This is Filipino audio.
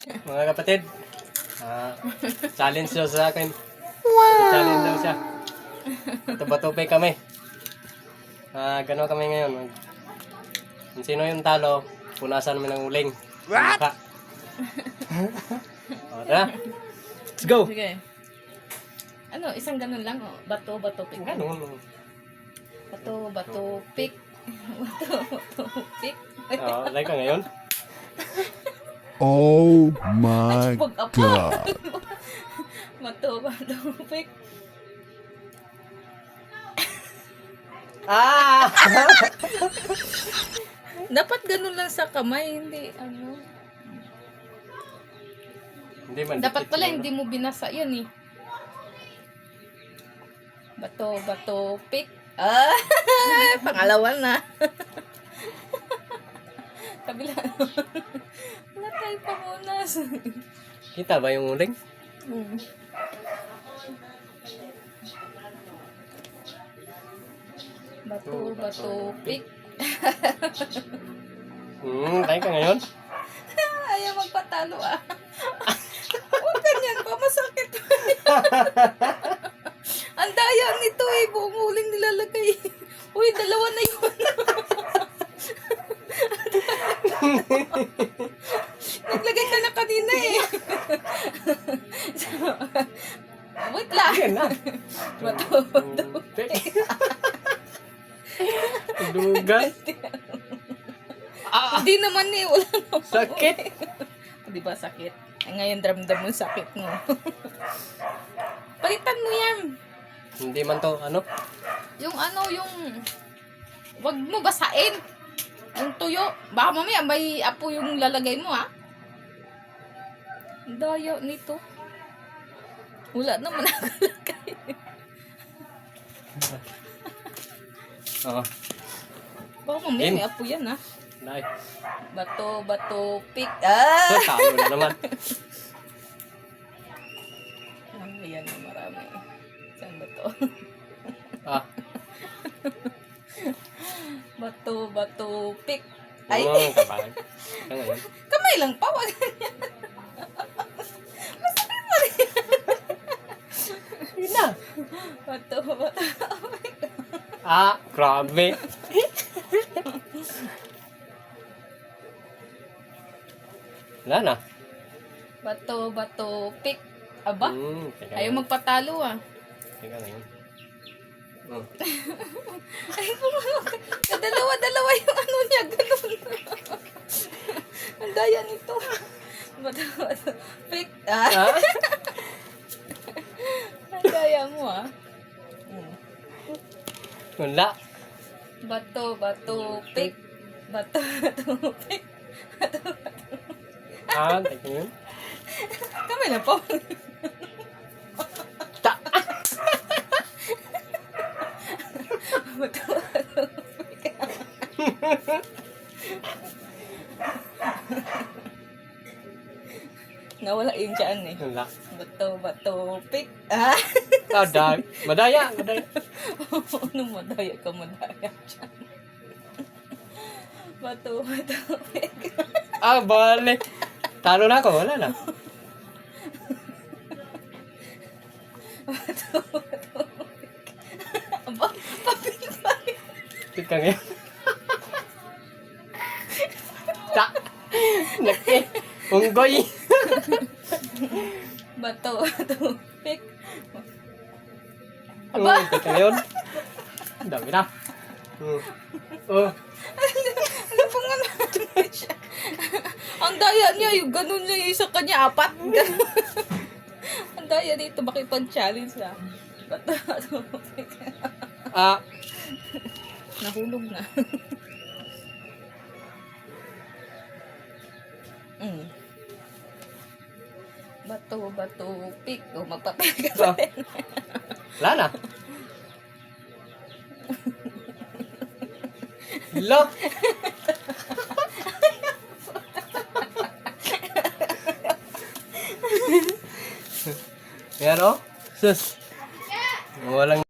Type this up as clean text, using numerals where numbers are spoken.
Mga kapatid, challenge daw sa akin. Challenge daw siya. Bato-bato kami. Gano'n kami ngayon. Kung sino yung talo, punasan namin ng uling. What? Tara. Let's go. Sige. Ano, isang ganun lang, oh. Bato, bato, pick. Ganun. Bato, bato, pick. Bato, bato, pick. Like ka ngayon? Oh my Pag-apa. god. Bato, bato, pick. Dapat ganun lang sa kamay, hindi ano. Hindi man. Dapat pala hindi mo binasa yun eh. Bato, bato, pick. Pangalawa na. Kabila. Wala tayong pangunas. Kita ba yung uling? Bato, bato, pick. Like ka ngayon? Ayaw magpatalo ah. Huwag ganyan pa, masakit. Ang daya nito eh, buong huling nilalagay. Uy, dalawa na yun. Naglagay ka na kanina eh. Wait lang. Yan na. Bato, bato. Dugan. Hindi naman eh, wala naman. Sakit. Di ba sakit? Ay, ngayon dramdam mo sakit mo. Palitan mo yan. Hindi man to, ano? Yung ano, yung... Wag mo basain. Yung tuyo. Baka mamaya may apo yung lalagay mo, ha? Ang daya nito. Wala naman nakalagay. Oo. Baka mamaya may apo yan, ha? Dahil. Bato, bato, pick. Talo na naman. Ayan na marami. Saan ba to? Bato, bato, pick. Ay! Kapag. Ngayon. Kamay lang pa. Wag ganyan. Masakit mo rin. Yun na. Bato, bato, pick. Grabe. Wala na. Bato, bato, pick. Aba? Teka Ayaw lang. magpatalo ah. Teka lang. Ay, dalawa-dalawa yung ano niya. Ganun. Ang daya nito. Bato, bato, pick. Ang daya mo ah. Wala. Bato, bato, pick. Bato, bato, pick. Bato, bato. Teka yun. Kamay lang po. Bato, bato, pick. Nawala yung dyan eh. Wala. Bato, bato, pick. Madaya. Ano madaya ka, madaya dyan. Bato, bato, pick. Balik. Talo na ako. Wala na. Bato, bato, pick. Aba, papil. Teka ngayon. Laki. Unggoy. Bato, bato, pick. Aba! Teka ngayon. Dami na. Ano pong ano siya? Ang daya niya, yung ganun niya, yung isa kanya, 4. Ang daya dito, makipag-challenge na. Bato, bato, pick. Nahulog na. Bato, bato, pick. O, magpapil ka pa rin. Wala na. Lo. Yan o. Sus. Walang